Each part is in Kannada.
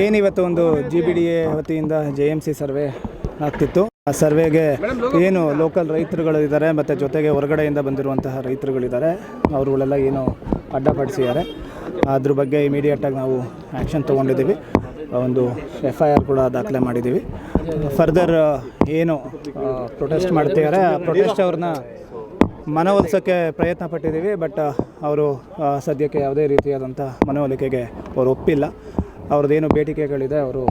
ಏನಿವತ್ತು ಒಂದು GBDA ವತಿಯಿಂದ JMC ಸರ್ವೆ ಆಗ್ತಿತ್ತು. ಆ ಸರ್ವೆಗೆ ಏನು ಲೋಕಲ್ ರೈತರುಗಳು ಇದ್ದಾರೆ ಮತ್ತು ಜೊತೆಗೆ ಹೊರಗಡೆಯಿಂದ ಬಂದಿರುವಂತಹ ರೈತರುಗಳಿದ್ದಾರೆ, ಅವರುಗಳೆಲ್ಲ ಏನು ಅಡ್ಡಪಡಿಸಿದ್ದಾರೆ. ಅದ್ರ ಬಗ್ಗೆ ಇಮಿಡಿಯೇಟಾಗಿ ನಾವು ಆ್ಯಕ್ಷನ್ ತೊಗೊಂಡಿದ್ದೀವಿ. ಒಂದು FIR ಕೂಡ ದಾಖಲೆ ಮಾಡಿದ್ದೀವಿ. ಫರ್ದರ್ ಏನು ಪ್ರೊಟೆಸ್ಟ್ ಮಾಡ್ತಿದ್ದಾರೆ ಆ ಪ್ರೊಟೆಸ್ಟ್ ಅವ್ರನ್ನ ಮನವೊಲಿಸೋಕ್ಕೆ ಪ್ರಯತ್ನ ಪಟ್ಟಿದ್ದೀವಿ. ಬಟ್ ಅವರು ಸದ್ಯಕ್ಕೆ ಯಾವುದೇ ರೀತಿಯಾದಂಥ ಮನವೊಲಿಕೆಗೆ ಅವರು ಒಪ್ಪಿಲ್ಲ. ಅವ್ರದ್ದೇನು ಬೇಡಿಕೆಗಳಿದೆ ಅವರು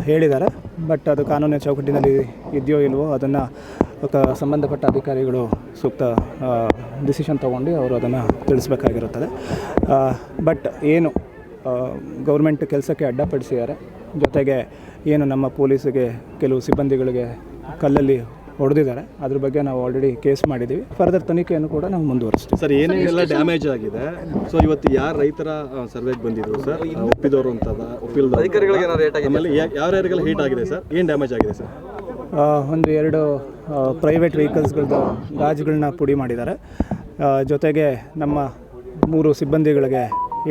ಹೇಳಿದ್ದಾರೆ. ಬಟ್ ಅದು ಕಾನೂನಿನ ಚೌಕಟ್ಟಿನಲ್ಲಿ ಇದೆಯೋ ಇಲ್ವೋ ಅದನ್ನು ಸಂಬಂಧಪಟ್ಟ ಅಧಿಕಾರಿಗಳು ಸೂಕ್ತ ಡಿಸಿಷನ್ ತೊಗೊಂಡು ಅವರು ಅದನ್ನು ತಿಳಿಸ್ಬೇಕಾಗಿರುತ್ತದೆ. ಬಟ್ ಏನು ಗೌರ್ಮೆಂಟ್ ಕೆಲಸಕ್ಕೆ ಅಡ್ಡಪಡಿಸಿದ್ದಾರೆ, ಜೊತೆಗೆ ಏನು ನಮ್ಮ ಪೊಲೀಸಿಗೆ ಕೆಲವು ಸಿಬ್ಬಂದಿಗಳಿಗೆ ಕಲ್ಲಲ್ಲಿ ಹೊಡೆದಿದ್ದಾರೆ, ಅದ್ರ ಬಗ್ಗೆ ನಾವು ಆಲ್ರೆಡಿ ಕೇಸ್ ಮಾಡಿದ್ದೀವಿ. ಫರ್ದರ್ ತನಿಖೆಯನ್ನು ಕೂಡ ನಾವು ಮುಂದುವರಿಸ್ತೀವಿ. ಸರ್, ಏನೇನೆಲ್ಲ ಡ್ಯಾಮೇಜ್ ಆಗಿದೆ? ಸೊ ಇವತ್ತು ಯಾರು ರೈತರ ಸರ್ವೆಗೆ ಬಂದಿದ್ರು ಸರ್, ಒಪ್ಪಿದವರು ಅಂತದ ಒಪ್ಪಿಲ್ದ ಅಧಿಕಾರಿಗಳಿಗೆ ಆಮೇಲೆ ಯಾರ್ಯಾರಿಗೆಲ್ಲ ಹೀಟ್ ಆಗಿದೆ ಸರ್, ಏನು ಡ್ಯಾಮೇಜ್ ಆಗಿದೆ ಸರ್? ಒಂದು 2 ಪ್ರೈವೇಟ್ ವೆಹಿಕಲ್ಸ್ಗಳದ್ದು ಗಾಜುಗಳನ್ನ ಪುಡಿ ಮಾಡಿದ್ದಾರೆ. ಜೊತೆಗೆ ನಮ್ಮ 3 ಸಿಬ್ಬಂದಿಗಳಿಗೆ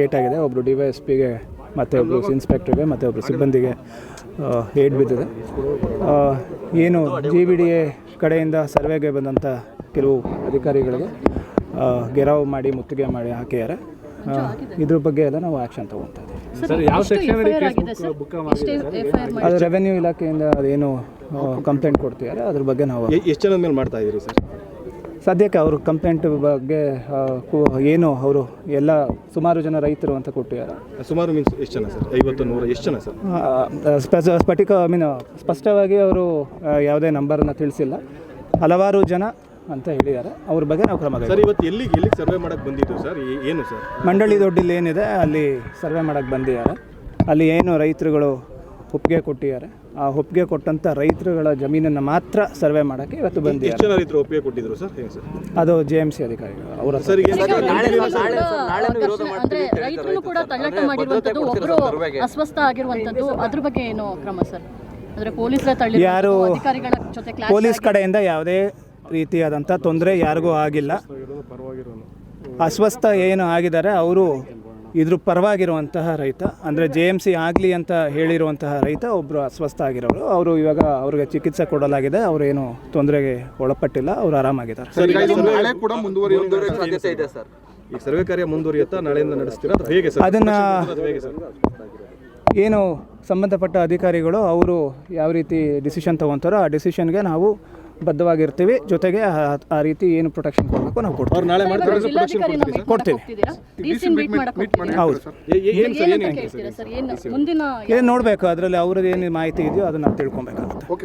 ಏಟಾಗಿದೆ. ಒಬ್ಬರು DYSPಗೆ ಮತ್ತು ಒಬ್ಬರು ಇನ್ಸ್ಪೆಕ್ಟ್ರಿಗೆ ಮತ್ತು ಒಬ್ಬರು ಸಿಬ್ಬಂದಿಗೆ ಏಟ್ ಬಿದ್ದಿದೆ. ಏನು GBDA ಕಡೆಯಿಂದ ಸರ್ವೆಗೆ ಬಂದಂಥ ಕೆಲವು ಅಧಿಕಾರಿಗಳಿಗೆ ಗೆರಾವ್ ಮಾಡಿ ಮುತ್ತಿಗೆ ಮಾಡಿ ಹಾಕಿದ್ದಾರೆ. ಇದ್ರ ಬಗ್ಗೆ ಎಲ್ಲ ನಾವು ಆ್ಯಕ್ಷನ್ ತೊಗೊಳ್ತಾ ಇದ್ದೀವಿ. ಅದು ರೆವೆನ್ಯೂ ಇಲಾಖೆಯಿಂದ ಅದೇನು ಕಂಪ್ಲೇಂಟ್ ಕೊಡ್ತಿದ್ದಾರೆ ಅದ್ರ ಬಗ್ಗೆ ನಾವು ಎಷ್ಟು ಜನದ ಮೇಲೆ ಮಾಡ್ತಾ ಇದ್ದೀರಿ ಸರ್? ಸದ್ಯಕ್ಕೆ ಅವರು ಕಂಪ್ಲೇಂಟ್ ಬಗ್ಗೆ ಏನು ಅವರು ಎಲ್ಲ ಸುಮಾರು ಜನ ರೈತರು ಅಂತ ಕೊಟ್ಟಿದ್ದಾರೆ. ಸುಮಾರು ಮೀನ್ಸ್ ಎಷ್ಟು ಜನ ಸರ್? 50 100 ಎಷ್ಟು ಜನ ಸರ್? ಸ್ಪಷ್ಟವಾಗಿ ಅವರು ಯಾವುದೇ ನಂಬರನ್ನು ತಿಳಿಸಿಲ್ಲ. ಹಲವಾರು ಜನ ಅಂತ ಹೇಳಿದ್ದಾರೆ. ಅವ್ರ ಬಗ್ಗೆ ನಾವು ಕ್ರಮ ಸರ್. ಇವತ್ತು ಎಲ್ಲಿಗೆ ಸರ್ವೆ ಮಾಡೋಕ್ಕೆ ಬಂದಿದ್ದು ಸರ್? ಏನು ಸರ್? ಮಂಡಳಿ ದೊಡ್ಡಿಲ್ಲಿ ಏನಿದೆ ಅಲ್ಲಿ ಸರ್ವೆ ಮಾಡೋಕ್ಕೆ ಬಂದಿದ್ದಾರೆ. ಅಲ್ಲಿ ಏನು ರೈತರುಗಳು ಒಪ್ಪಿಗೆ ಕೊಟ್ಟಿದ್ದಾರೆ, ಆ ಒಪ್ಪಿಗೆ ಕೊಟ್ಟಂಥ ರೈತರುಗಳ ಜಮೀನನ್ನು ಮಾತ್ರ ಸರ್ವೆ ಮಾಡೋಕ್ಕೆ ಇವತ್ತು ಬಂದಿದ್ದಾರೆ. ಎಷ್ಟು ಜನ ರೈತರು ಒಪ್ಪಿಗೆ ಕೊಟ್ಟಿದ್ರು ಸರ್? ಹೇಗೆ ಸರ್? ಅದು JMC ಅಧಿಕಾರಿಗಳು ಅವರ ರೈತರು ಕೂಡ ತಳ್ಳಾಟ ಮಾಡಿರುವಂಥದ್ದು, ಒಬ್ಬರು ಅಸ್ವಸ್ಥ ಆಗಿರುವಂಥದ್ದು, ಅದ್ರ ಬಗ್ಗೆ ಏನು ಕ್ರಮ ಸರ್? ಅಂದರೆ ಯಾರು ಪೊಲೀಸ್ ಕಡೆಯಿಂದ ಯಾವುದೇ ರೀತಿಯಾದಂಥ ತೊಂದರೆ ಯಾರಿಗೂ ಆಗಿಲ್ಲ. ಅಸ್ವಸ್ಥ ಏನು ಆಗಿದ್ದಾರೆ ಅವರು ಇದ್ರ ಪರವಾಗಿರುವಂತಹ ರೈತ, ಅಂದರೆ JMC ಆಗಲಿ ಅಂತ ಹೇಳಿರುವಂತಹ ರೈತ ಒಬ್ಬರು ಅಸ್ವಸ್ಥ ಆಗಿರೋರು. ಅವರು ಇವಾಗ ಅವ್ರಿಗೆ ಚಿಕಿತ್ಸೆ ಕೊಡಲಾಗಿದೆ. ಅವರು ಏನು ತೊಂದರೆಗೆ ಒಳಪಟ್ಟಿಲ್ಲ, ಅವರು ಆರಾಮಾಗಿದ್ದಾರೆ. ಈ ಸರ್ವೆ ಕಾರ್ಯ ಮುಂದುವರಿಯುತ್ತಾ? ನಾಳೆಯಿಂದ ನಡೆಸ್ತೀರಾ ಹೇಗೆ ಸರ್? ಅದನ್ನು ಏನು ಸಂಬಂಧಪಟ್ಟ ಅಧಿಕಾರಿಗಳು ಅವರು ಯಾವ ರೀತಿ ಡಿಸಿಷನ್ ತೊಗೊತಾರೋ ಆ ಡಿಸಿಷನ್ಗೆ ನಾವು ಬದ್ಧವಾಗಿರ್ತೀವಿ. ಜೊತೆಗೆ ಆ ರೀತಿ ಏನು ಪ್ರೊಟೆಕ್ಷನ್ ಕೊಡಬೇಕು ನಾವು ಕೊಡ್ತೀವಿ. ನಾಳೆ ಕೊಡ್ತೀವಿ. ಹೌದು, ಏನು ನೋಡಬೇಕು, ಅದರಲ್ಲಿ ಅವ್ರದ್ದು ಏನು ಮಾಹಿತಿ ಇದೆಯೋ ಅದನ್ನು ತಿಳ್ಕೊಬೇಕಾಗುತ್ತೆ.